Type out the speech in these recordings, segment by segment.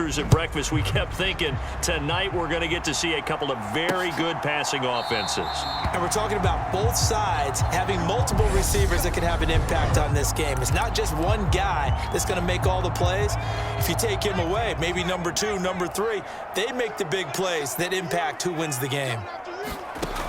Packers at breakfast, we kept thinking tonight we're going to get to see a couple of very good passing offenses. And we're talking about both sides having multiple receivers that can have an impact on this game. It's not just one guy that's going to make all the plays. If you take him away, maybe number 2, number 3, they make the big plays that impact who wins the game.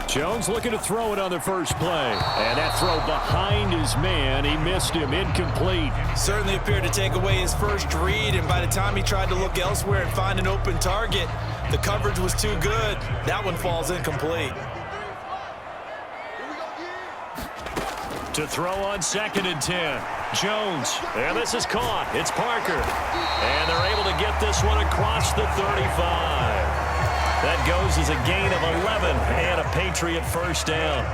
Jones looking to throw it on the first play. And that throw behind his man. He missed him. Incomplete. Certainly appeared to take away his first read, and by the time he tried to look elsewhere and find an open target, the coverage was too good. That one falls incomplete. To throw on 2nd and 10. Jones. And this is caught. It's Parker. And they're able to get this one across the 35. That goes as a gain of 11 and a Patriot first down.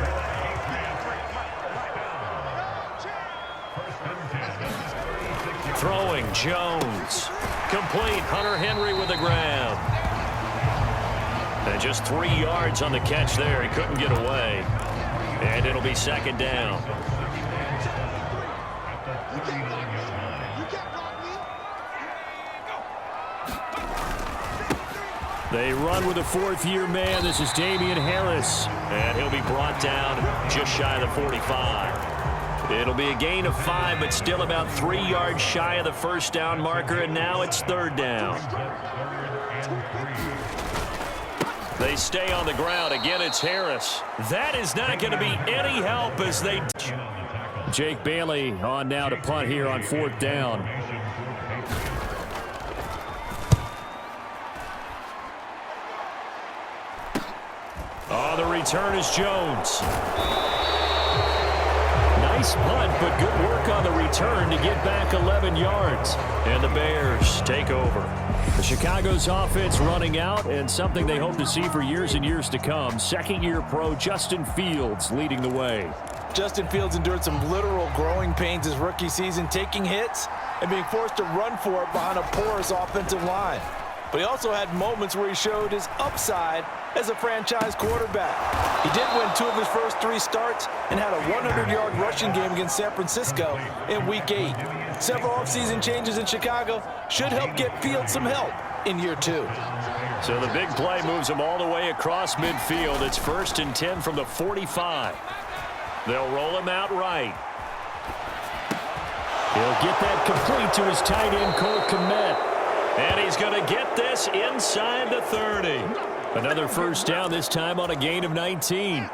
Throwing Jones. Complete. Hunter Henry with the grab. And just 3 yards on the catch there. He couldn't get away. And it'll be 2nd down. They run with a 4th-year man. This is Damian Harris. And he'll be brought down just shy of the 45. It'll be a gain of 5, but still about 3 yards shy of the first down marker, and now it's 3rd down. They stay on the ground. Again, it's Harris. That is not going to be any help as they... Jake Bailey on now to punt here on 4th down. Oh, the return is Jones. Nice punt, but good work on the return to get back 11 yards. And the Bears take over. The Chicago's offense running out, and something they hope to see for years and years to come. 2nd-year pro Justin Fields leading the way. Justin Fields endured some literal growing pains his rookie season, taking hits and being forced to run for it behind a porous offensive line. But he also had moments where he showed his upside as a franchise quarterback. He did win 2 of his first 3 starts and had a 100-yard rushing game against San Francisco in Week 8. Several offseason changes in Chicago should help get Fields some help in year 2. So the big play moves him all the way across midfield. It's 1st and 10 from the 45. They'll roll him out right. He'll get that complete to his tight end, Cole Kmet. And he's going to get this inside the 30. Another first down, this time on a gain of 19.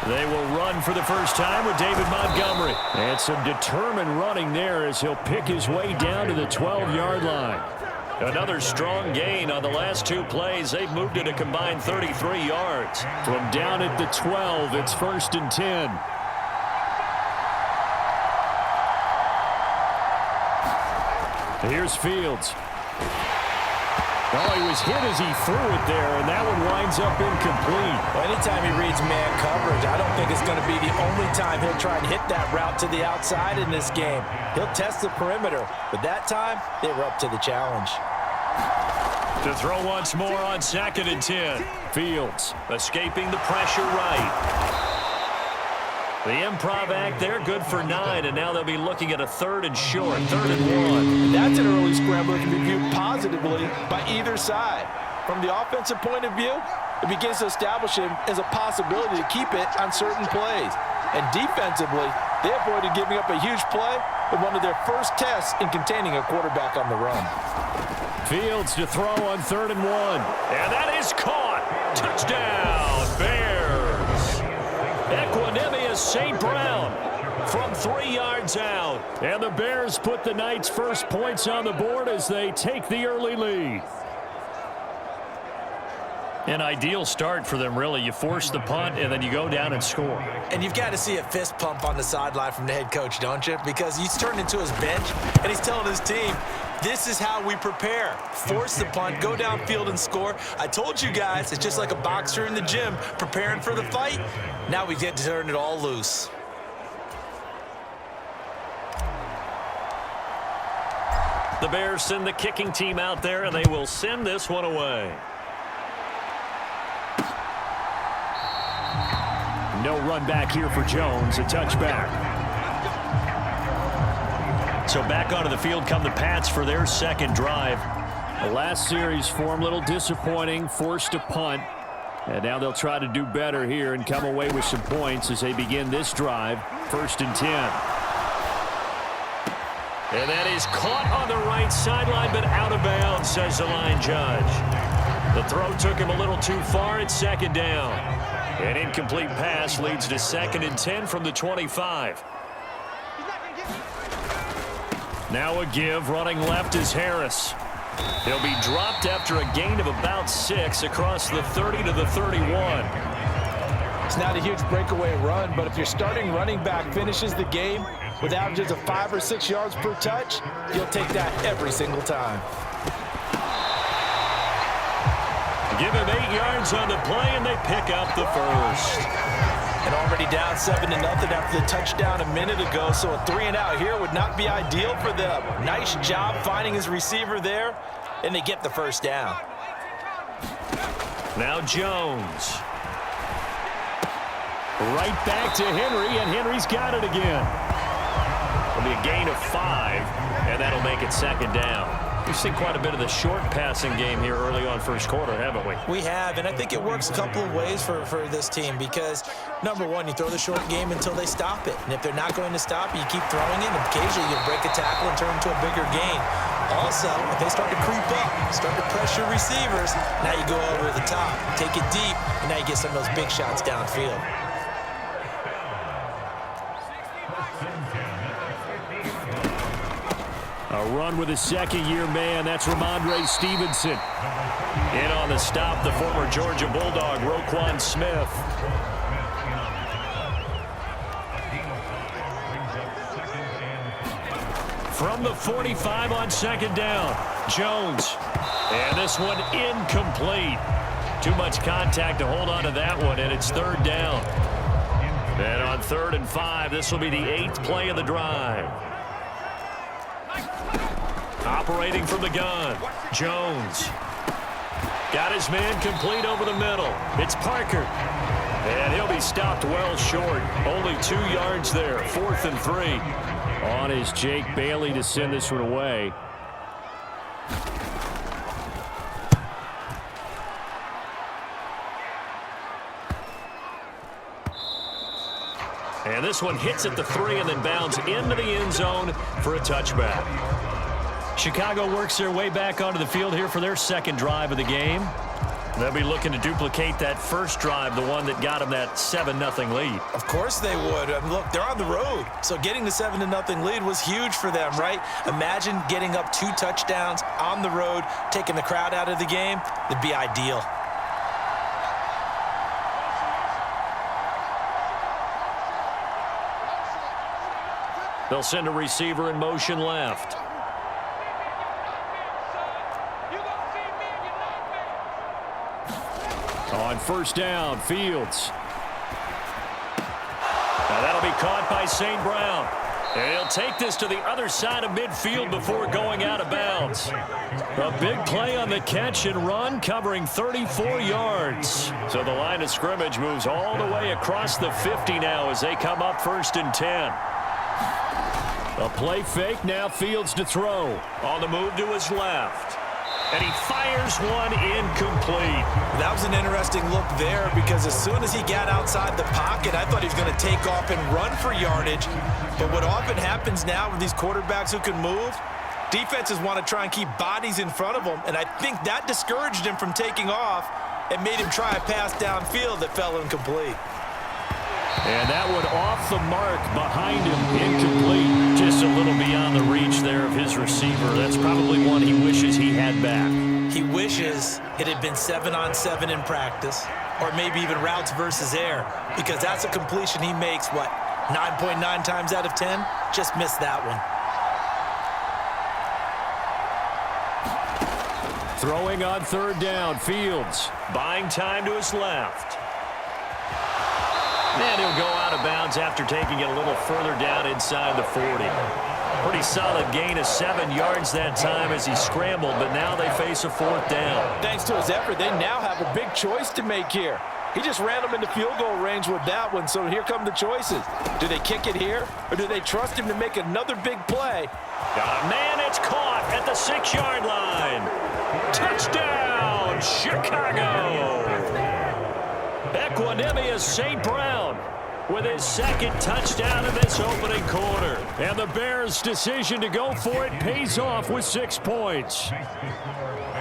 They will run for the first time with David Montgomery. And some determined running there as he'll pick his way down to the 12-yard line. Another strong gain on the last 2 plays. They've moved it a combined 33 yards. From down at the 12, it's 1st and 10. Here's Fields. Oh, he was hit as he threw it there, and that one winds up incomplete. Well, anytime he reads man coverage, I don't think it's going to be the only time he'll try and hit that route to the outside in this game. He'll test the perimeter, but that time, they were up to the challenge. To throw once more on 2nd and 10. Fields escaping the pressure right. The improv act there, good for 9, and now they'll be looking at a 3rd and short, 3rd and 1. That's an early scramble that can be viewed positively by either side. From the offensive point of view, it begins to establish him as a possibility to keep it on certain plays. And defensively, they avoided giving up a huge play with one of their first tests in containing a quarterback on the run. Fields to throw on 3rd and 1. And that is caught. Touchdown, Bears. Equanimous St. Brown from 3 yards out. And the Bears put the Knights' first points on the board as they take the early lead. An ideal start for them, really. You force the punt, and then you go down and score. And you've got to see a fist pump on the sideline from the head coach, don't you? Because he's turned into his bench, and he's telling his team, this is how we prepare. Force the punt, go downfield and score. I told you guys, it's just like a boxer in the gym preparing for the fight. Now we get to turn it all loose. The Bears send the kicking team out there, and they will send this one away. No run back here for Jones. A touchback. So back onto the field come the Pats for their second drive. The last series for him, a little disappointing, forced a punt. And now they'll try to do better here and come away with some points as they begin this drive. 1st and 10. And that is caught on the right sideline, but out of bounds, says the line judge. The throw took him a little too far at 2nd down. An incomplete pass leads to 2nd and 10 from the 25. Now a give, running left is Harris. He'll be dropped after a gain of about 6 across the 30 to the 31. It's not a huge breakaway run, but if your starting running back finishes the game with averages of 5 or 6 yards per touch, you'll take that every single time. Give him 8 yards on the play, and they pick up the first. And already down 7-0 after the touchdown a minute ago, so a 3-and-out here would not be ideal for them. Nice job finding his receiver there, and they get the first down. Now Jones. Right back to Henry, and Henry's got it again. It'll be a gain of 5, and that'll make it 2nd down. We've seen quite a bit of the short passing game here early on first quarter, haven't we? We have, and I think it works a couple of ways for this team because, number one, you throw the short game until they stop it. And if they're not going to stop, you keep throwing it, and occasionally you'll break a tackle and turn into a bigger gain. Also, if they start to creep up, start to pressure receivers, now you go over the top, take it deep, and now you get some of those big shots downfield. A run with a second-year man. That's Ramondre Stevenson. In on the stop, the former Georgia Bulldog, Roquan Smith. From the 45 on 2nd down, Jones. And this one incomplete. Too much contact to hold on to that one, and it's 3rd down. And on 3rd and 5, this will be the 8th play of the drive. Operating from the gun, Jones. Got his man complete over the middle. It's Parker. And he'll be stopped well short. Only 2 yards there, 4th and 3. On is Jake Bailey to send this one away. And this one hits at the 3 and then bounds into the end zone for a touchback. Chicago works their way back onto the field here for their second drive of the game. They'll be looking to duplicate that first drive, the one that got them that 7-0 lead. Of course they would. Look, they're on the road, so getting the 7-0 lead was huge for them, right? Imagine getting up 2 touchdowns on the road, taking the crowd out of the game. It'd be ideal. They'll send a receiver in motion left. On 1st down, Fields. Now that'll be caught by St. Brown. And he'll take this to the other side of midfield before going out of bounds. A big play on the catch and run, covering 34 yards. So the line of scrimmage moves all the way across the 50 now as they come up 1st and 10. A play fake, now Fields to throw. On the move to his left. And he fires one incomplete. That was an interesting look there because as soon as he got outside the pocket, I thought he was going to take off and run for yardage. But what often happens now with these quarterbacks who can move, defenses want to try and keep bodies in front of them. And I think that discouraged him from taking off and made him try a pass downfield that fell incomplete. And that one off the mark behind him, incomplete. Just a little beyond the reach there of his receiver. That's probably one he wishes he had back. He wishes it had been 7-on-7 in practice, or maybe even routes versus air, because that's a completion he makes, 9.9 times out of 10? Just missed that one. Throwing on 3rd down, Fields. Buying time to his left. And he'll go out of bounds after taking it a little further down inside the 40. Pretty solid gain of 7 yards that time as he scrambled, but now they face a 4th down. Thanks to his effort, they now have a big choice to make here. He just ran them into field goal range with that one, so here come the choices. Do they kick it here, or do they trust him to make another big play? Got a man, it's caught at the 6-yard line. Touchdown, Chicago! Equanimous St. Brown with his second touchdown in this opening quarter. And the Bears' decision to go for it pays off with 6 points.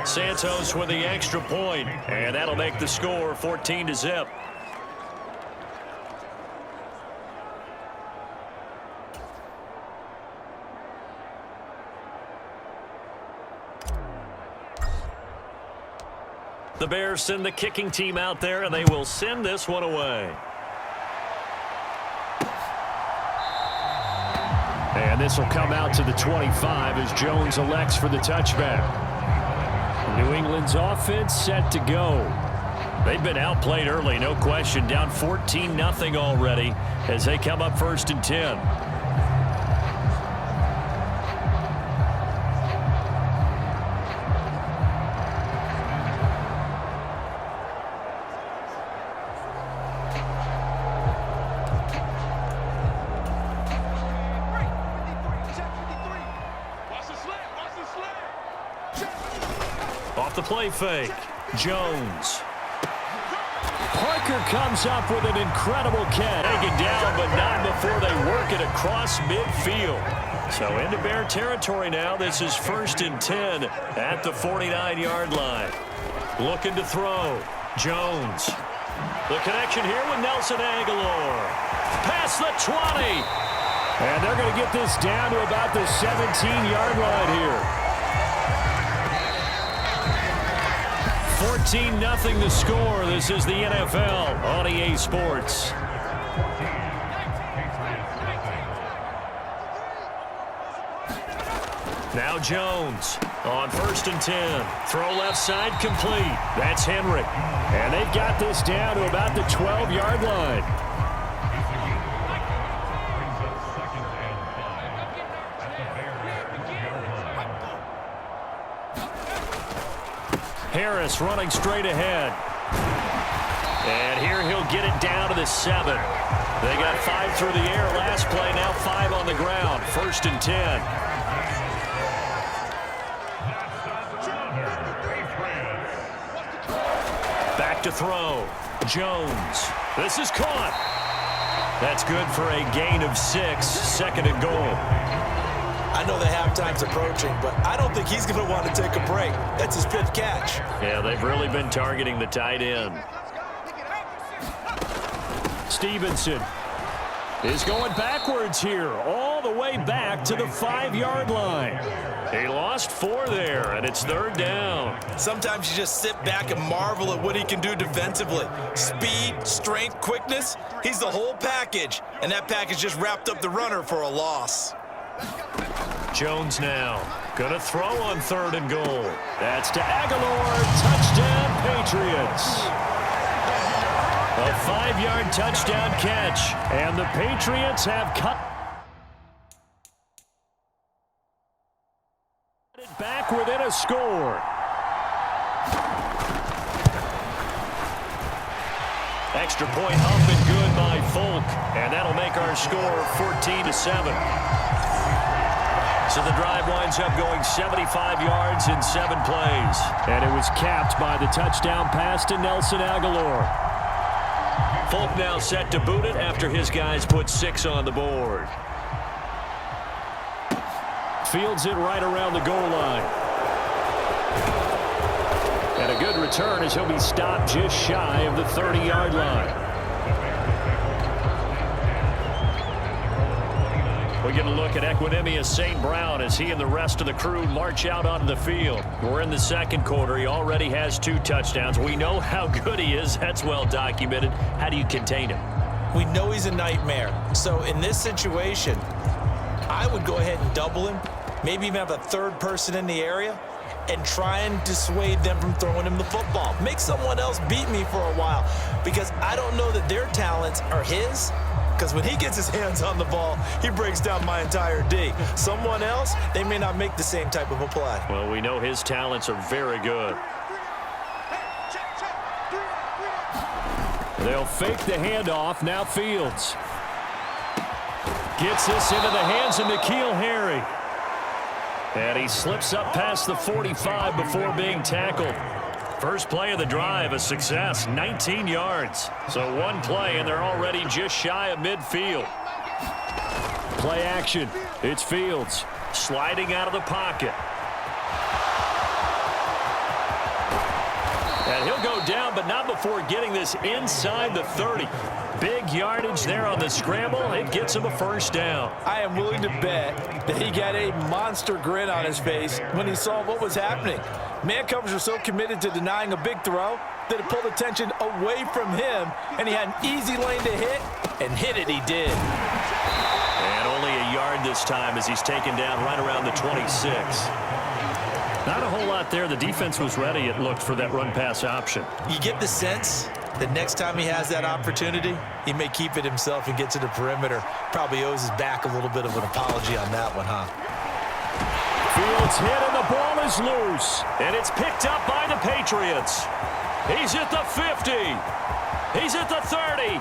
Santos with the extra point, and that'll make the score 14-0. The Bears send the kicking team out there, and they will send this one away. And this will come out to the 25 as Jones elects for the touchback. New England's offense set to go. They've been outplayed early, no question. Down 14-0 already as they come up 1st and 10. Off the play fake, Jones. Parker comes up with an incredible catch. Take it down, but not before they work it across midfield. So into Bear territory now. This is 1st and 10 at the 49-yard line. Looking to throw. Jones. The connection here with Nelson Aguilar. Past the 20. And they're going to get this down to about the 17-yard line here. 14-0 the score. This is the NFL on EA Sports. Now Jones on 1st and 10. Throw left side complete. That's Henry. And they've got this down to about the 12-yard line. Harris running straight ahead. And here he'll get it down to the 7. They got 5 through the air last play, now 5 on the ground. 1st and 10. Back to throw. Jones. This is caught. That's good for a gain of 6. 2nd and goal. I know the halftime's approaching, but I don't think he's going to want to take a break. That's his 5th catch. Yeah, they've really been targeting the tight end. Stevenson is going backwards here, all the way back to the 5-yard line. He lost 4 there, and it's 3rd down. Sometimes you just sit back and marvel at what he can do defensively. Speed, strength, quickness, he's the whole package. And that package just wrapped up the runner for a loss. Jones now gonna throw on 3rd and goal. That's to Aguilar. Touchdown, Patriots. A 5-yard touchdown catch. And the Patriots have cut it back within a score. Extra point up and good by Folk. And that'll make our score 14-7. So the drive winds up going 75 yards in 7 plays. And it was capped by the touchdown pass to Nelson Aguilar. Folk now set to boot it after his guys put 6 on the board. Fields it right around the goal line. And a good return as he'll be stopped just shy of the 30-yard line. We get a look at Equanimous St. Brown as he and the rest of the crew march out onto the field. We're in the 2nd quarter. He already has 2 touchdowns. We know how good he is. That's well documented. How do you contain him? We know he's a nightmare. So in this situation, I would go ahead and double him, maybe even have a 3rd person in the area, and try and dissuade them from throwing him the football. Make someone else beat me for a while, because I don't know that their talents are his. Because when he gets his hands on the ball, he breaks down my entire D. Someone else, they may not make the same type of a play. Well, we know his talents are very good. They'll fake the handoff. Now Fields. Gets this into the hands of N'Keal Harry. And he slips up past the 45 before being tackled. First play of the drive, a success, 19 yards. So one play, and they're already just shy of midfield. Play action. It's Fields. Sliding out of the pocket. And he'll go down, but not before getting this inside the 30. Big yardage there on the scramble. It gets him a first down. I am willing to bet that he got a monster grin on his face when he saw what was happening. Man covers are so committed to denying a big throw that it pulled attention away from him, and he had an easy lane to hit, and hit it he did. And only a yard this time as he's taken down right around the 26. Not a whole lot there. The defense was ready, it looked, for that run-pass option. You get the sense that next time he has that opportunity, he may keep it himself and get to the perimeter. Probably owes his back a little bit of an apology on that one, huh? Fields hit, and the ball is loose. And it's picked up by the Patriots. He's at the 50. He's at the 30.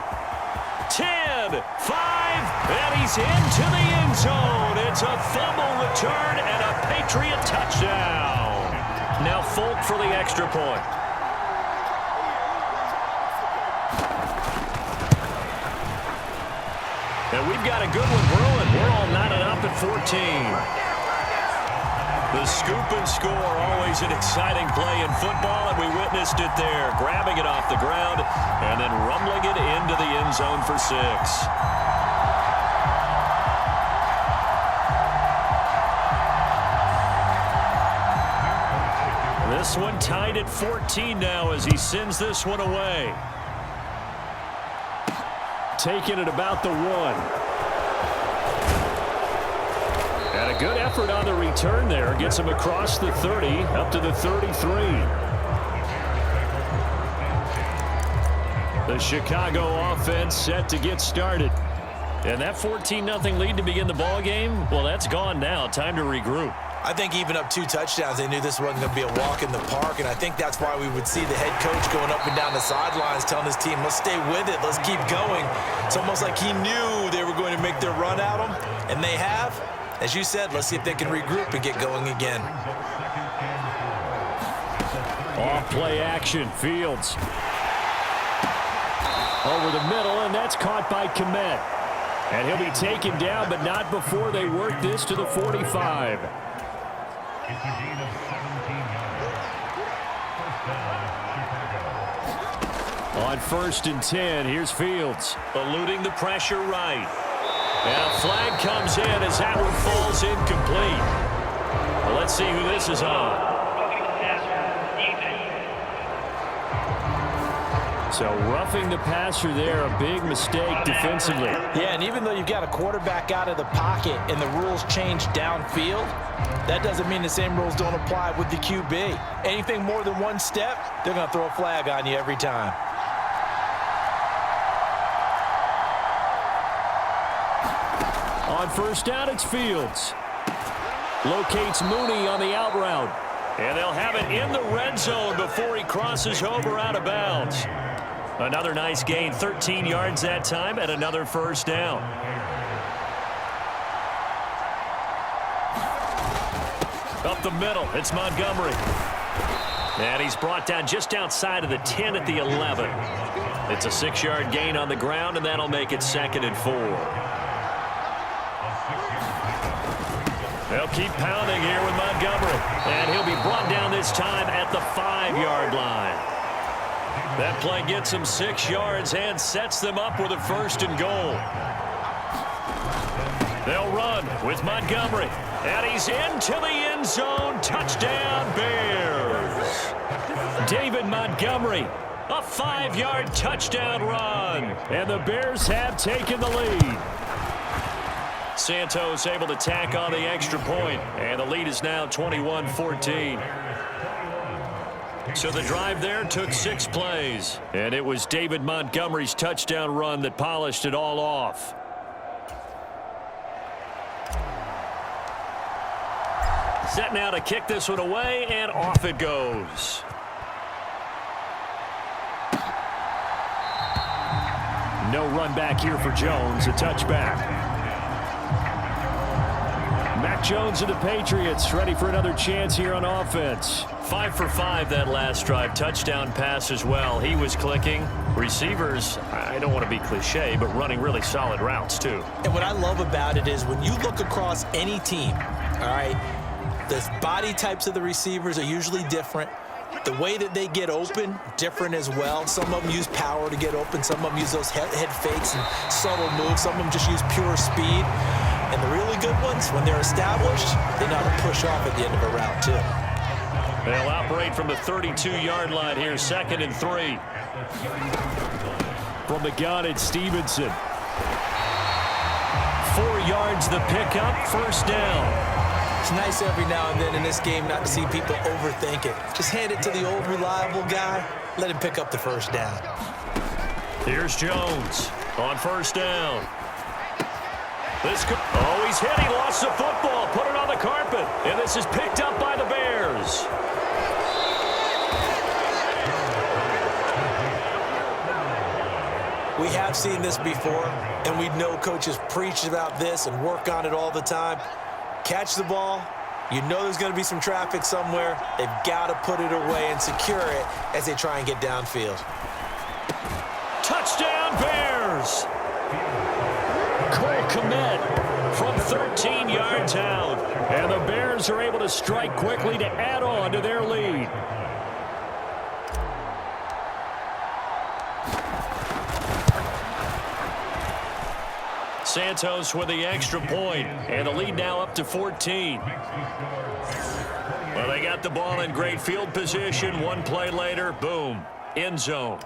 10, 5, and he's into the end zone. It's a fumble return and a Patriot touchdown. Now Folk for the extra point. And we've got a good one brewing. We're all knotted up at 14. The scoop and score, always an exciting play in football, and we witnessed it there, grabbing it off the ground and then rumbling it into the end zone for 6. This one tied at 14 now as he sends this one away. Taking it about the 1. And a good effort on the return there. Gets him across the 30, up to the 33. The Chicago offense set to get started. And that 14-0 lead to begin the ball game, well, that's gone now. Time to regroup. I think even up 2 touchdowns, they knew this wasn't going to be a walk in the park, and I think that's why we would see the head coach going up and down the sidelines telling his team, let's stay with it, let's keep going. It's almost like he knew they were going to make their run at him, and they have. As you said, let's see if they can regroup and get going again. Off play action, Fields. Over the middle, and that's caught by Kmet. And he'll be taken down, but not before they work this to the 45. On 1st and 10, here's Fields. Eluding the pressure right. And a flag comes in as that one falls incomplete. Well, let's see who this is on. So roughing the passer there, a big mistake defensively. Yeah, and even though you've got a quarterback out of the pocket and the rules change downfield, that doesn't mean the same rules don't apply with the QB. Anything more than one step, they're going to throw a flag on you every time. On 1st down, it's Fields. Locates Mooney on the out route. And they'll have it in the red zone before he crosses over out of bounds. Another nice gain, 13 yards that time, and another first down. Up the middle, it's Montgomery. And he's brought down just outside of the 10 at the 11. It's a 6-yard gain on the ground, and that'll make it 2nd and 4. They'll keep pounding here with Montgomery. And he'll be brought down this time at the 5-yard line. That play gets him 6 yards and sets them up with a 1st and goal. They'll run with Montgomery. And he's into the end zone. Touchdown, Bears. David Montgomery, a 5-yard touchdown run. And the Bears have taken the lead. Santos able to tack on the extra point, and the lead is now 21-14. So the drive there took 6 plays, and it was David Montgomery's touchdown run that polished it all off. Set now to kick this one away, and off it goes. No run back here for Jones, a touchback. Mac Jones and the Patriots ready for another chance here on offense. 5 for 5 that last drive. Touchdown pass as well. He was clicking. Receivers, I don't want to be cliche, but running really solid routes too. And what I love about it is when you look across any team, all right, the body types of the receivers are usually different. The way that they get open, different as well. Some of them use power to get open. Some of them use those head fakes and subtle moves. Some of them just use pure speed. And the really good ones, when they're established, they know how to push off at the end of a route, too. They'll operate from the 32-yard line here, 2nd and 3. From the gun, it's Stevenson. 4 yards the pickup, first down. It's nice every now and then in this game not to see people overthink it. Just hand it to the old reliable guy. Let him pick up the first down. Here's Jones on first down. He's hit. He lost the football. Put it on the carpet. And this is picked up by the Bears. We have seen this before, and we know coaches preach about this and work on it all the time. Catch the ball. You know there's going to be some traffic somewhere. They've got to put it away and secure it as they try and get downfield. Touchdown, Bears! Cole Kmet from 13 yards out. And the Bears are able to strike quickly to add on to their lead. Santos with the extra point, and the lead now up to 14. Well, they got the ball in great field position. One play later, boom, end zone.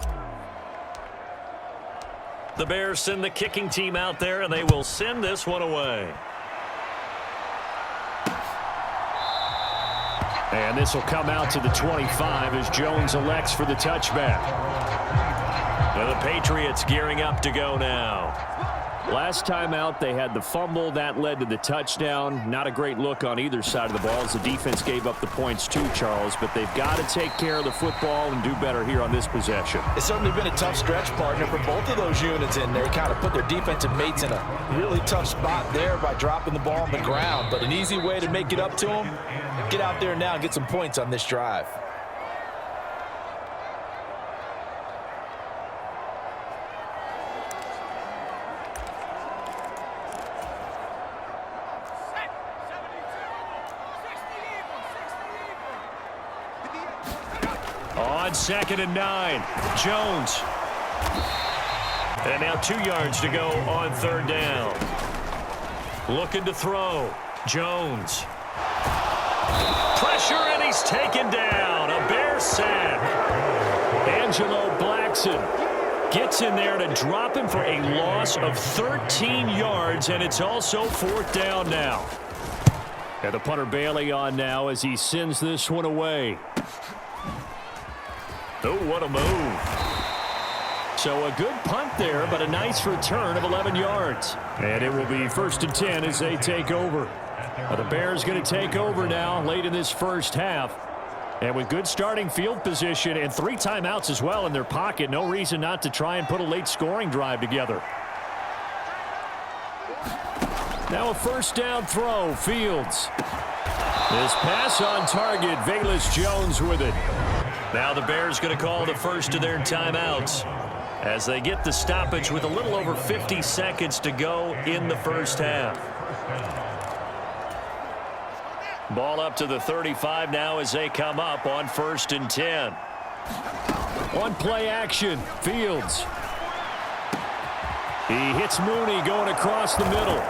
The Bears send the kicking team out there, and they will send this one away. And this will come out to the 25 as Jones elects for the touchback. Now the Patriots gearing up to go now. Last time out, they had the fumble. That led to the touchdown. Not a great look on either side of the ball as the defense gave up the points too, Charles. But they've got to take care of the football and do better here on this possession. It's certainly been a tough stretch, partner, for both of those units in there. Kind of put their defensive mates in a really tough spot there by dropping the ball on the ground. But an easy way to make it up to them, get out there now and get some points on this drive. On 2nd and 9, Jones. And now 2 yards to go on 3rd down. Looking to throw. Jones. Pressure, and he's taken down. A Bear sack. Angelo Blackson gets in there to drop him for a loss of 13 yards, and it's also 4th down now. And the punter Bailey on now as he sends this one away. Oh, what a move. So a good punt there, but a nice return of 11 yards. And it will be 1st and 10 as they take over. The Bears going to take over now late in this first half. And with good starting field position and 3 timeouts as well in their pocket, no reason not to try and put a late scoring drive together. Now a 1st down throw, Fields. This pass on target, Velus Jones with it. Now the Bears going to call the first of their timeouts as they get the stoppage with a little over 50 seconds to go in the first half. Ball up to the 35 now as they come up on 1st and 10. On play action, Fields. He hits Mooney going across the middle.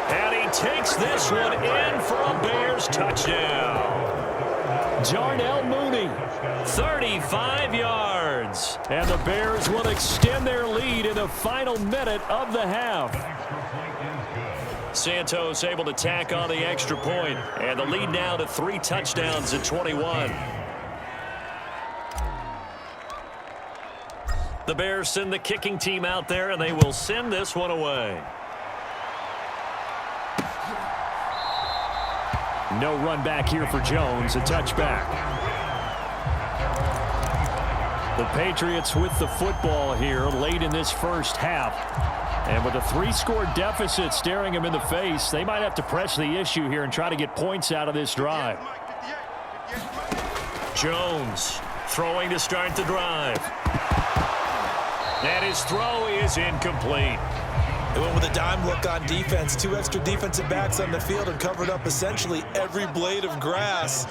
And he takes this one in for a Bears touchdown. Darnell Mooney. 35 yards. And the Bears will extend their lead in the final minute of the half. Santos able to tack on the extra point, and the lead now to 3 touchdowns at 21. The Bears send the kicking team out there, and they will send this one away. No run back here for Jones, a touchback. The Patriots with the football here late in this first half. And with a 3-score deficit staring them in the face, they might have to press the issue here and try to get points out of this drive. Jones throwing to start the drive. And his throw is incomplete. They went with a dime look on defense. 2 extra defensive backs on the field and covered up essentially every blade of grass.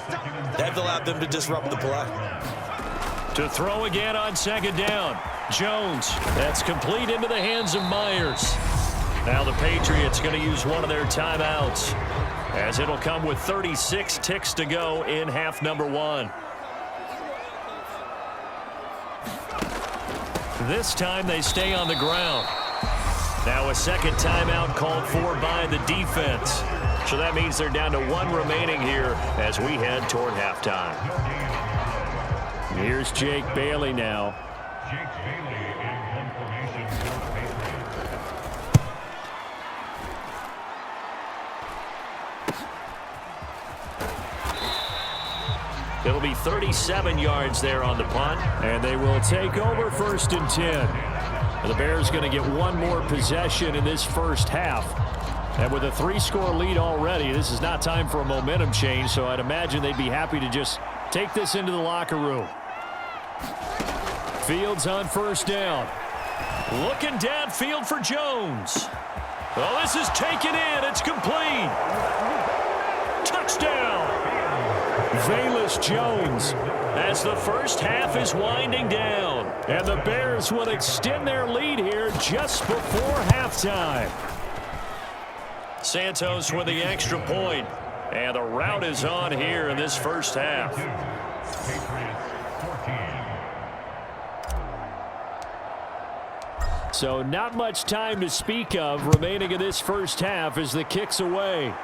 That allowed them to disrupt the play. To throw again on second down. Jones, that's complete into the hands of Myers. Now the Patriots going to use one of their timeouts, as it'll come with 36 ticks to go in half number 1. This time they stay on the ground. Now a second timeout called for by the defense. So that means they're down to 1 remaining here as we head toward halftime. Here's Jake Bailey now. It'll be 37 yards there on the punt. And they will take over 1st and 10. The Bears going to get one more possession in this first half. And with a 3-score lead already, this is not time for a momentum change, so I'd imagine they'd be happy to just take this into the locker room. Fields on 1st down. Looking downfield for Jones. Well, this is taken in. It's complete. Touchdown. Velus Jones. As the first half is winding down. And the Bears will extend their lead here just before halftime. Santos with the extra point. And the rout is on here in this first half. So not much time to speak of remaining in this first half as the kick's away.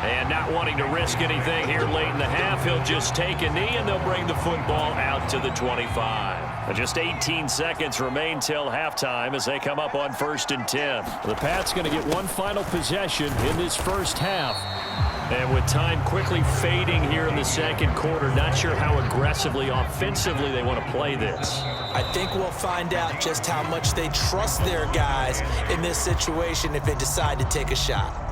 And not wanting to risk anything here late in the half, he'll just take a knee and they'll bring the football out to the 25. Just 18 seconds remain till halftime as they come up on 1st and 10. The Pats going to get one final possession in this first half. And with time quickly fading here in the second quarter, not sure how aggressively, offensively they want to play this. I think we'll find out just how much they trust their guys in this situation if they decide to take a shot.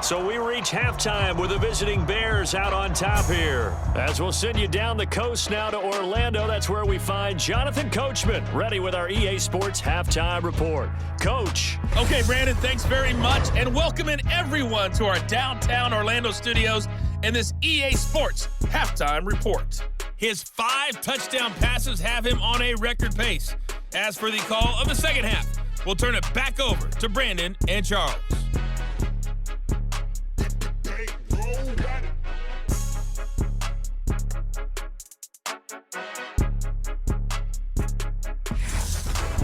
So we reach halftime with the visiting Bears out on top here. As we'll send you down the coast now to Orlando, that's where we find Jonathan Coachman, ready with our EA Sports Halftime Report. Coach. Okay, Brandon, thanks very much, and welcoming everyone to our downtown Orlando studios and this EA Sports Halftime Report. His 5 touchdown passes have him on a record pace. As for the call of the second half, we'll turn it back over to Brandon and Charles.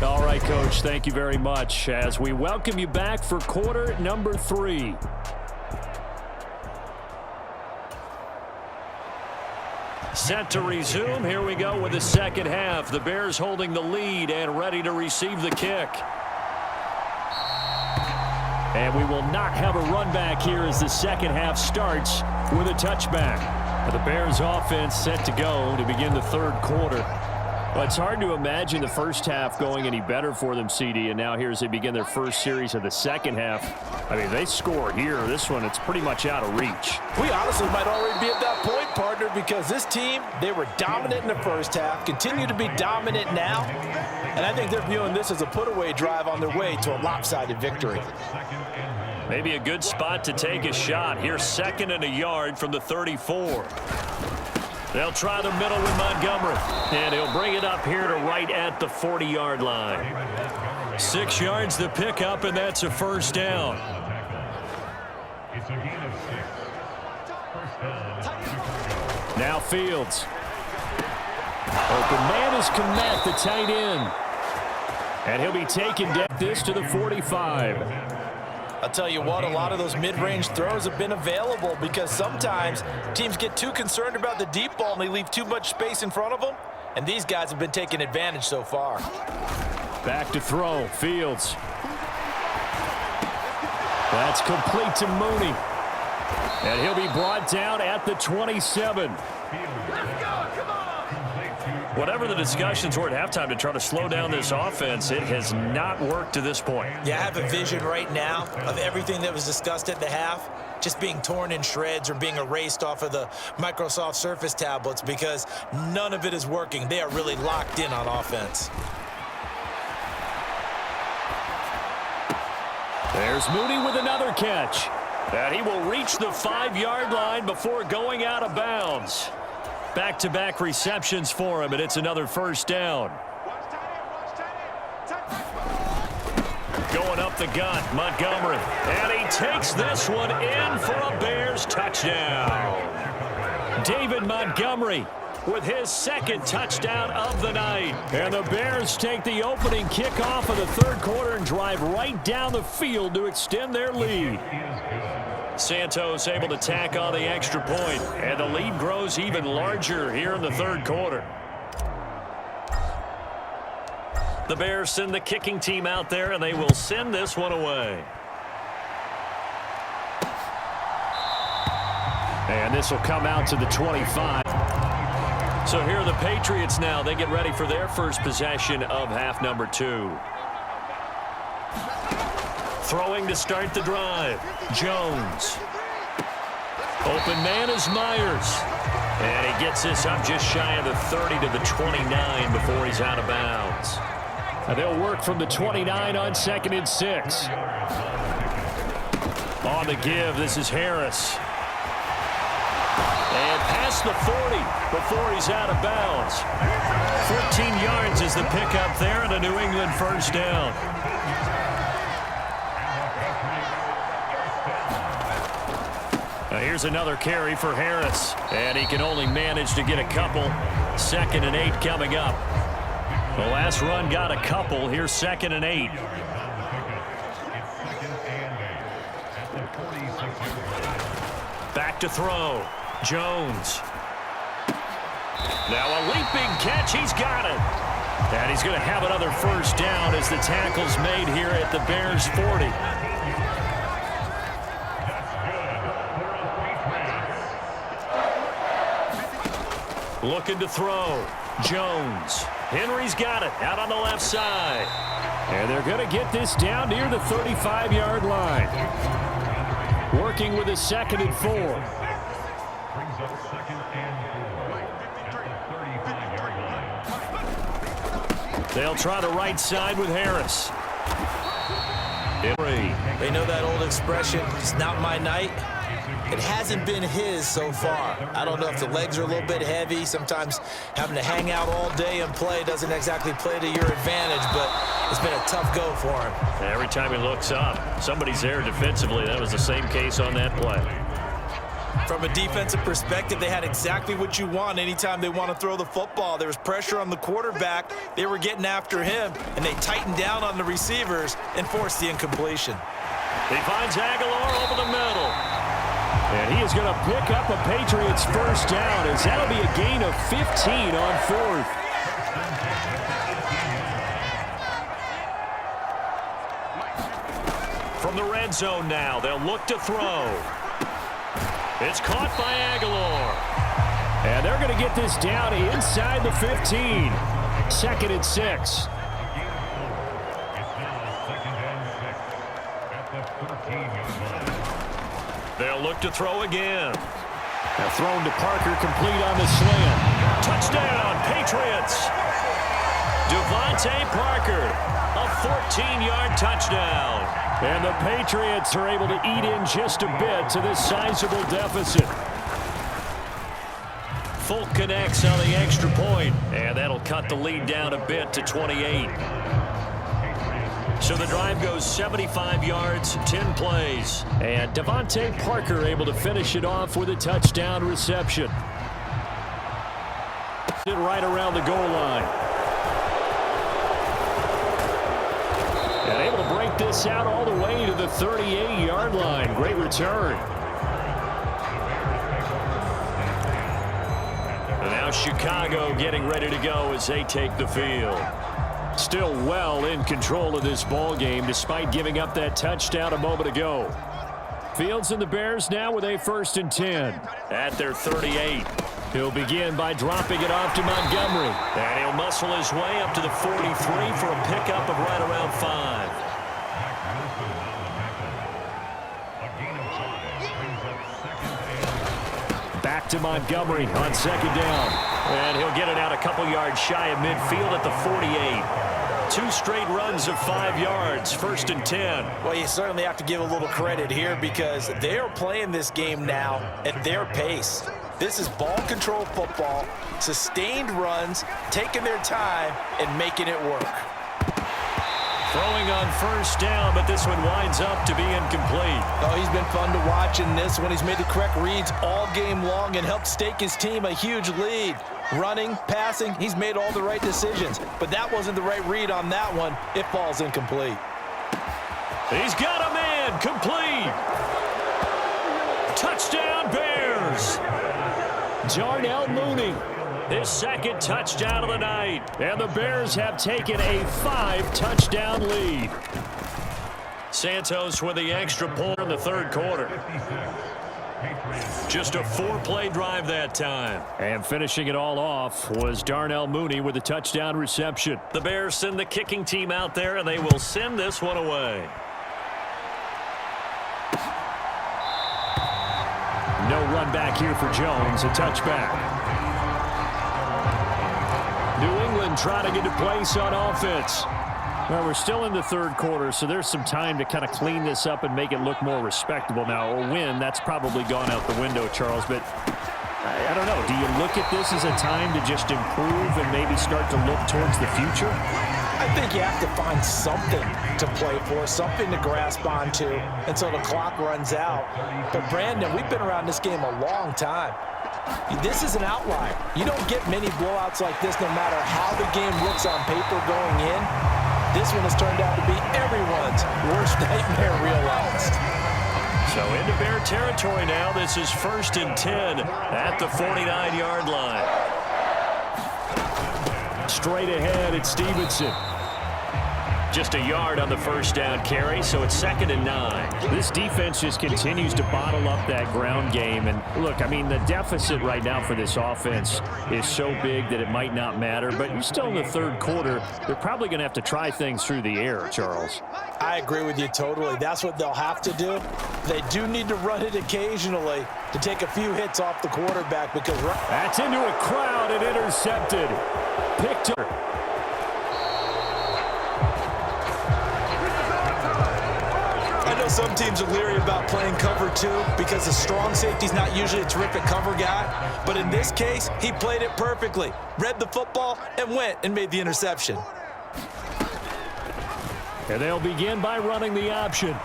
All right, Coach, thank you very much as we welcome you back for quarter number 3. Set to resume. Here we go with the second half. The Bears holding the lead and ready to receive the kick. And we will not have a run back here as the second half starts with a touchback. The Bears offense set to go to begin the third quarter. Well, it's hard to imagine the first half going any better for them, CD, and now here as they begin their first series of the second half. I mean, they score here. This one, it's pretty much out of reach. We honestly might already be at that point, partner, because this team, they were dominant in the first half, continue to be dominant now, and I think they're viewing this as a put-away drive on their way to a lopsided victory. Maybe a good spot to take a shot. Here's 2nd and a yard from the 34. They'll try the middle with Montgomery. And he'll bring it up here to right at the 40-yard line. 6 yards to pick up, and that's a first down. Now Fields. Open man is Kmet, the tight end. And he'll be taking this to the 45. I'll tell you what, a lot of those mid-range throws have been available because sometimes teams get too concerned about the deep ball and they leave too much space in front of them, and these guys have been taking advantage so far. Back to throw, Fields. That's complete to Mooney. And he'll be brought down at the 27. Whatever the discussions were at halftime to try to slow down this offense, it has not worked to this point. Yeah, I have a vision right now of everything that was discussed at the half just being torn in shreds or being erased off of the Microsoft Surface tablets because none of it is working. They are really locked in on offense. There's Mooney with another catch. And he will reach the 5-yard line before going out of bounds. Back-to-back receptions for him, and it's another first down. Going up the gut, Montgomery. And he takes this one in for a Bears touchdown. David Montgomery with his second touchdown of the night. And the Bears take the opening kickoff of the third quarter and drive right down the field to extend their lead. Santos able to tack on the extra point, and the lead grows even larger here in the third quarter. The Bears send the kicking team out there, and they will send this one away. And this will come out to the 25. So here are the Patriots now. They get ready for their first possession of half number 2. Throwing to start the drive. Jones. Open man is Myers. And he gets this up just shy of the 30 to the 29 before he's out of bounds. And they'll work from the 29 on 2nd and 6. On the give, this is Harris. And past the 40 before he's out of bounds. 14 yards is the pickup there, and a New England first down. Now here's another carry for Harris, and he can only manage to get a couple. 2nd and 8 coming up. The last run got a couple. Here's 2nd and 8. Back to throw. Jones. Now a leaping catch. He's got it. And he's going to have another first down as the tackle's made here at the Bears 40. Looking to throw. Jones. Henry's got it out on the left side. And they're going to get this down near the 35-yard line. Working with a 2nd and 4. They'll try the right side with Harris. Henry. They know that old expression, it's not my night. It hasn't been his so far. I don't know if the legs are a little bit heavy. Sometimes having to hang out all day and play doesn't exactly play to your advantage, but it's been a tough go for him. Every time he looks up, somebody's there defensively. That was the same case on that play. From a defensive perspective, they had exactly what you want anytime they want to throw the football. There was pressure on the quarterback. They were getting after him, and they tightened down on the receivers and forced the incompletion. He finds Aguilar over the middle. And he is going to pick up a Patriots first down, as that'll be a gain of 15 on 4th. From the red zone now, they'll look to throw. It's caught by Aguilar. And they're going to get this down inside the 15. 2nd and 6. They'll look to throw again. Now thrown to Parker, complete on the slam. Touchdown, Patriots. Devontae Parker, a 14-yard touchdown. And the Patriots are able to eat in just a bit to this sizable deficit. Folk connects on the extra point, and that'll cut the lead down a bit to 28. So the drive goes 75 yards, 10 plays. And Devontae Parker able to finish it off with a touchdown reception. Right around the goal line. And able to break this out all the way to the 38-yard line. Great return. And now Chicago getting ready to go as they take the field. Still well in control of this ball game despite giving up that touchdown a moment ago. Fields and the Bears now with a 1st and 10 at their 38. He'll begin by dropping it off to Montgomery. And he'll muscle his way up to the 43 for a pickup of right around 5. Back to Montgomery on 2nd down. And he'll get it out a couple yards shy of midfield at the 48. 2 straight runs of 5 yards, 1st and 10. Well, you certainly have to give a little credit here because they are playing this game now at their pace. This is ball control football, sustained runs, taking their time, and making it work. Throwing on 1st down, but this one winds up to be incomplete. Oh, he's been fun to watch in this one. He's made the correct reads all game long and helped stake his team a huge lead. Running, passing, he's made all the right decisions. But that wasn't the right read on that one. It falls incomplete. He's got a man, complete. Touchdown, Bears. Darnell Mooney, his 2nd touchdown of the night. And the Bears have taken a 5-touchdown lead. Santos with the extra point in the 3rd quarter. Just a 4-play drive that time. And finishing it all off was Darnell Mooney with a touchdown reception. The Bears send the kicking team out there, and they will send this one away. No run back here for Jones, a touchback. New England trying to get to place on offense. Well, we're still in the 3rd quarter, so there's some time to kind of clean this up and make it look more respectable. Now, a win, that's probably gone out the window, Charles, but I don't know. Do you look at this as a time to just improve and maybe start to look towards the future? I think you have to find something to play for, something to grasp onto until the clock runs out. But, Brandon, we've been around this game a long time. This is an outlier. You don't get many blowouts like this no matter how the game looks on paper going in. This one has turned out to be everyone's worst nightmare realized. So into Bear territory now. This is 1st and 10 at the 49-yard line. Straight ahead, it's Stevenson. Just a yard on the 1st down carry, so it's 2nd and 9. This defense just continues to bottle up that ground game. And look, I mean, the deficit right now for this offense is so big that it might not matter. But you're still in the 3rd quarter. They're probably going to have to try things through the air, Charles. I agree with you totally. That's what they'll have to do. They do need to run it occasionally to take a few hits off the quarterback because that's into a crowd and intercepted. Picked up. I know some teams are leery about playing cover 2 because the strong safety's not usually a terrific cover guy. But in this case, he played it perfectly. Read the football and went and made the interception. And they'll begin by running the option.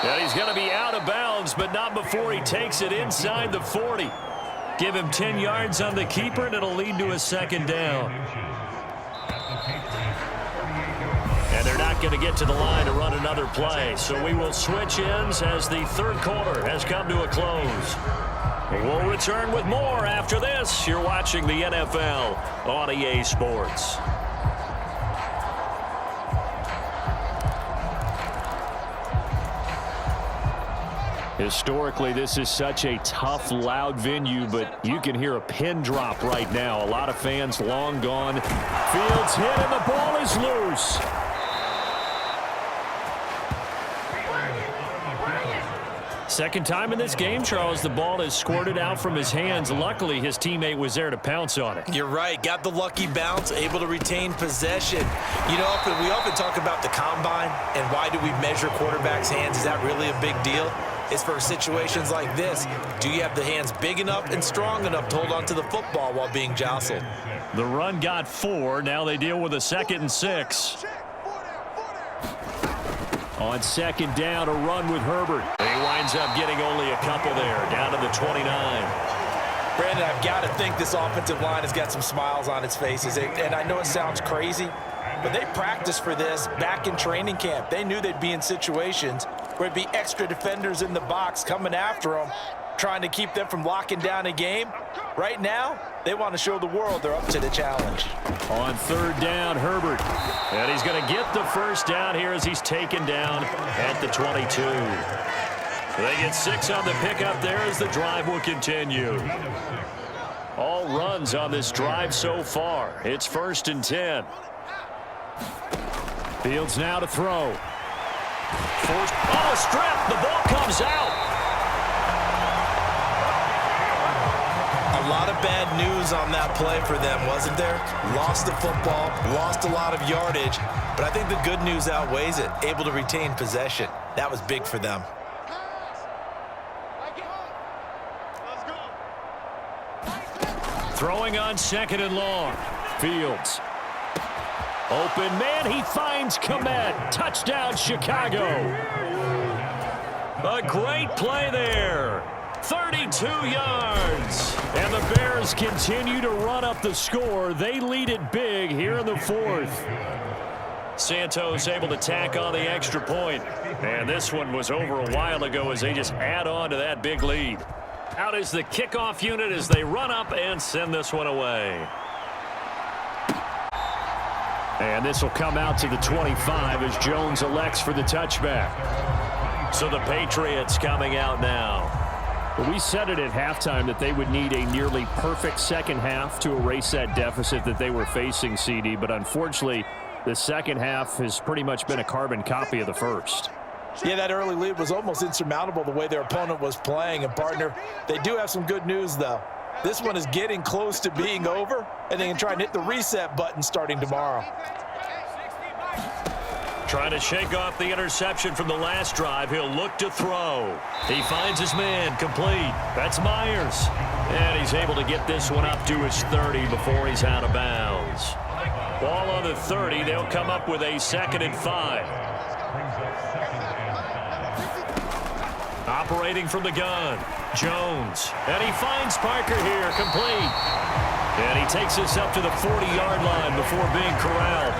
And he's going to be out of bounds, but not before he takes it inside the 40. Give him 10 yards on the keeper, and it'll lead to a 2nd down. And they're not going to get to the line to run another play. So we will switch ends as the 3rd quarter has come to a close. We'll return with more after this. You're watching the NFL on EA Sports. Historically, this is such a tough, loud venue, but you can hear a pin drop right now. A lot of fans long gone. Fields hit, and the ball is loose. Second time in this game, Charles, the ball is squirted out from his hands. Luckily, his teammate was there to pounce on it. You're right. Got the lucky bounce, able to retain possession. You know, we often talk about the combine and why do we measure quarterbacks' hands. Is that really a big deal? It's for situations like this. Do you have the hands big enough and strong enough to hold on to the football while being jostled? The run got 4. Now they deal with a 2nd and 6. On 2nd down, a run with Herbert. He winds up getting only a couple there, down to the 29. Brandon, I've got to think this offensive line has got some smiles on its faces. And I know it sounds crazy, but they practiced for this back in training camp. They knew they'd be in situations where it'd be extra defenders in the box coming after them, trying to keep them from locking down a game. Right now, they want to show the world they're up to the challenge. On third down, Herbert. And he's going to get the first down here as he's taken down at the 22. They get 6 on the pickup there as the drive will continue. All runs on this drive so far. It's 1st and 10. Fields now to throw. Forced on a strip. The ball comes out. A lot of bad news on that play for them, wasn't there? Lost the football, lost a lot of yardage, but I think the good news outweighs it. Able to retain possession. That was big for them. Throwing on 2nd and long. Fields. Open man, he finds Kmet. Touchdown, Chicago. A great play there. 32 yards. And the Bears continue to run up the score. They lead it big here in the 4th. Santos able to tack on the extra point. And this one was over a while ago as they just add on to that big lead. Out is the kickoff unit as they run up and send this one away. And this will come out to the 25 as Jones elects for the touchback. So the Patriots coming out now. We said it at halftime that they would need a nearly perfect second half to erase that deficit that they were facing, CD. But unfortunately, the second half has pretty much been a carbon copy of the first. Yeah, that early lead was almost insurmountable the way their opponent was playing. And, partner, they do have some good news, though. This one is getting close to being over, and they can try and hit the reset button starting tomorrow. Trying to shake off the interception from the last drive. He'll look to throw. He finds his man complete. That's Myers. And he's able to get this one up to his 30 before he's out of bounds. Ball on the 30. They'll come up with a 2nd and 5. Operating from the gun. Jones. And he finds Parker here, complete. And he takes this up to the 40-yard line before being corralled.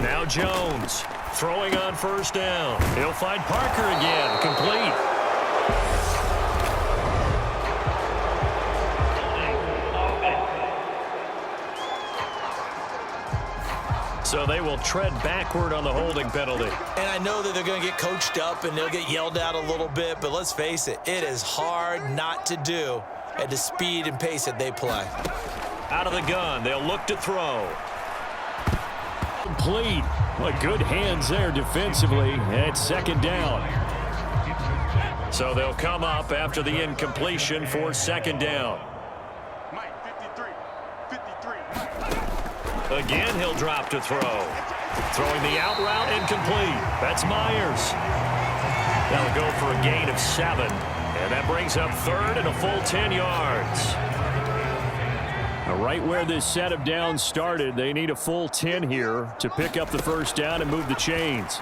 Now Jones throwing on 1st down. He'll find Parker again, complete. So they will tread backward on the holding penalty. And I know that they're going to get coached up and they'll get yelled at a little bit, but let's face it, it is hard not to do at the speed and pace that they play. Out of the gun, they'll look to throw. Complete. Well, good hands there defensively at 2nd down. So they'll come up after the incompletion for 2nd down. Again, he'll drop to throw. Throwing the out route incomplete. That's Myers. They'll go for a gain of 7. And that brings up 3rd and a full 10 yards. Right where this set of downs started, they need a full 10 here to pick up the 1st down and move the chains.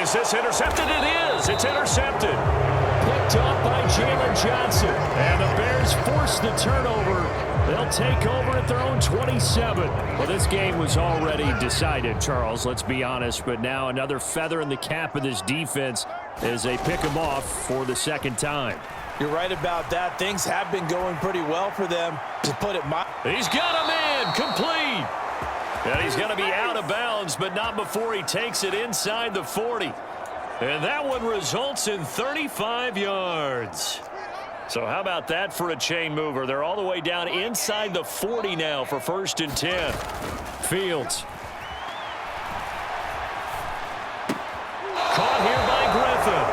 Is this intercepted? It is. It's intercepted. Picked up by Jalen Johnson. And the Bears force the turnover. They'll take over at their own 27. Well, this game was already decided, Charles, let's be honest. But now another feather in the cap of this defense as they pick them off for the 2nd time. You're right about that. Things have been going pretty well for them, to put it mildly. He's got a man complete. And he's going to be out of bounds, but not before he takes it inside the 40. And that one results in 35 yards. So how about that for a chain mover? They're all the way down inside the 40 now for 1st and 10. Fields. Caught here by Griffin.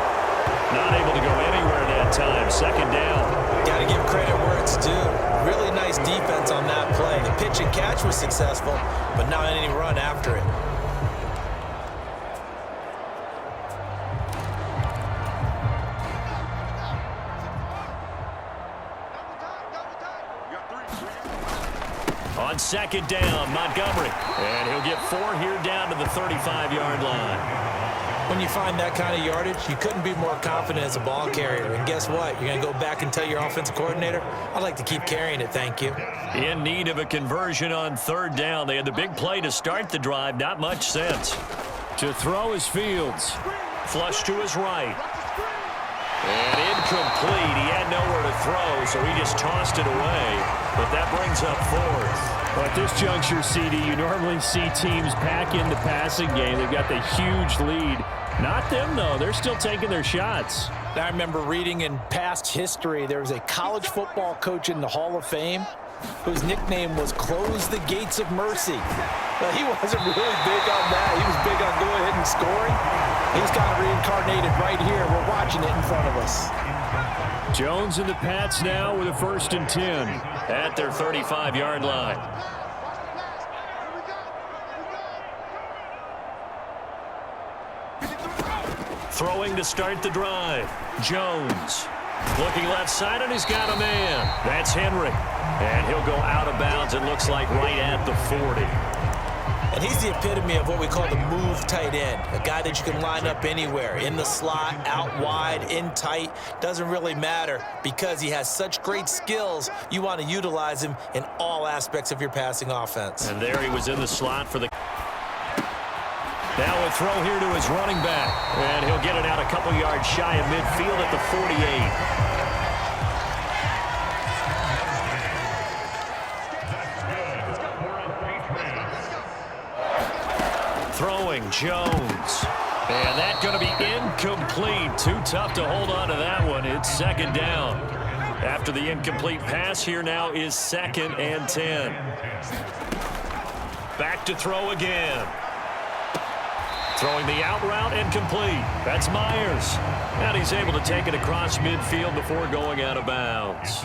Not able to go anywhere that time. 2nd down. Got to give credit where it's due. Really nice defense on that play. The pitch and catch was successful, but not any run after it. On 2nd down, Montgomery. And he'll get 4 here down to the 35-yard line. When you find that kind of yardage, you couldn't be more confident as a ball carrier. And guess what? You're going to go back and tell your offensive coordinator, I'd like to keep carrying it, thank you. In need of a conversion on third down. They had the big play to start the drive. Not much sense. To throw is Fields. Flush to his right. And incomplete. He had nowhere to throw, so he just tossed it away. But that brings up fourth. Well, at this juncture, CD, you normally see teams pack in the passing game. They've got the huge lead. Not them, though. They're still taking their shots. I remember reading in past history, there was a college football coach in the Hall of Fame whose nickname was Close the Gates of Mercy. But he wasn't really big on that. He was big on going ahead and scoring. He's kind of reincarnated right here. We're watching it in front of us. Jones and the Pats now with a 1st and 10 at their 35-yard line. Throwing to start the drive. Jones looking left side, and he's got a man. That's Henry. And he'll go out of bounds, it looks like, right at the 40. And he's the epitome of what we call the move tight end, a guy that you can line up anywhere, in the slot, out wide, in tight, doesn't really matter because he has such great skills. You want to utilize him in all aspects of your passing offense. And there he was in the slot for the... Now a throw here to his running back, and he'll get it out a couple yards shy of midfield at the 48. Throwing, Jones. And that's going to be incomplete. Too tough to hold on to that one. It's 2nd down. After the incomplete pass, here now is 2nd and 10. Back to throw again. Throwing the out route, incomplete. That's Myers. And he's able to take it across midfield before going out of bounds.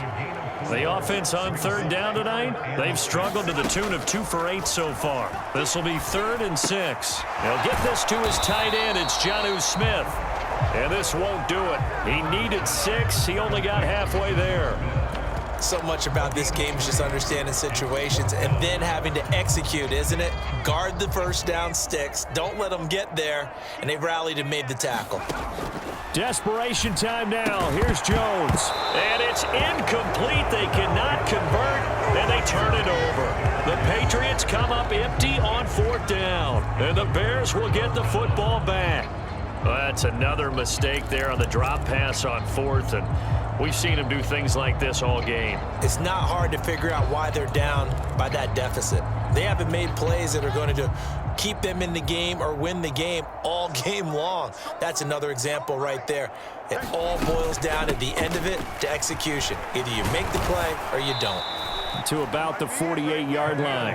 The offense on 3rd down tonight, they've struggled to the tune of 2 for 8 so far. This will be 3rd and 6. He'll get this to his tight end. It's Jonnu Smith. And this won't do it. He needed 6. He only got halfway there. So much about this game is just understanding situations and then having to execute, isn't it? Guard the first down sticks. Don't let them get there. And they've rallied and made the tackle. Desperation time now. Here's Jones. And it's incomplete. They cannot convert, and they turn it over. The Patriots come up empty on 4th down. And the Bears will get the football back. Well, that's another mistake there on the drop pass on 4th, and we've seen them do things like this all game. It's not hard to figure out why they're down by that deficit. They haven't made plays that are going to keep them in the game or win the game all game long. That's another example right there. It all boils down at the end of it to execution. Either you make the play or you don't. To about the 48-yard line.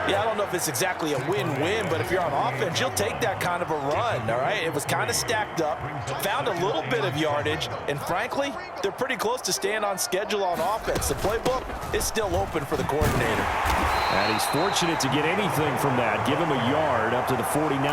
Yeah, I don't know if it's exactly a win-win, but if you're on offense, you'll take that kind of a run, all right? It was kind of stacked up, found a little bit of yardage, and frankly, they're pretty close to staying on schedule on offense. The playbook is still open for the coordinator. And he's fortunate to get anything from that. Give him a yard up to the 49.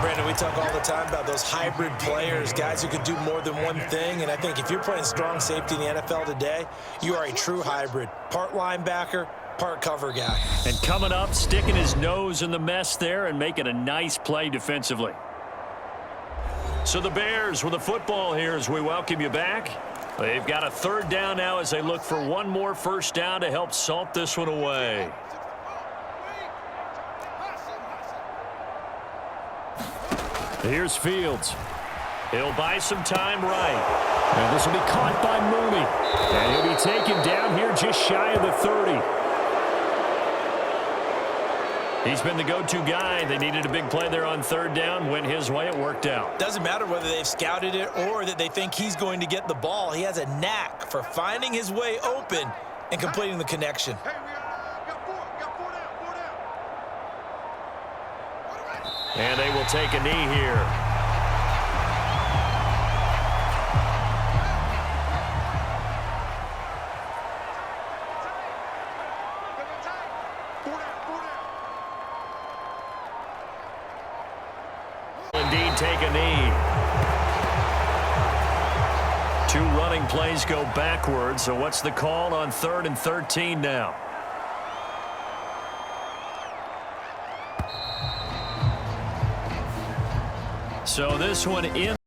Brandon, we talk all the time about those hybrid players, guys who could do more than one thing, and I think if you're playing strong safety in the NFL today, you are a true hybrid. Part linebacker, part cover guy. And coming up, sticking his nose in the mess there and making a nice play defensively. So the Bears with the football here as we welcome you back. They've got a 3rd down now as they look for one more first down to help salt this one away. Here's Fields. He'll buy some time right. And this will be caught by Mooney. And he'll be taken down here just shy of the 30. He's been the go-to guy. They needed a big play there on 3rd down. Went his way. It worked out. Doesn't matter whether they've scouted it or that they think he's going to get the ball. He has a knack for finding his way open and completing the connection. And they will take a knee here. Indeed, take a knee. 2 running plays go backwards. So what's the call on 3rd and 13 now? So this one in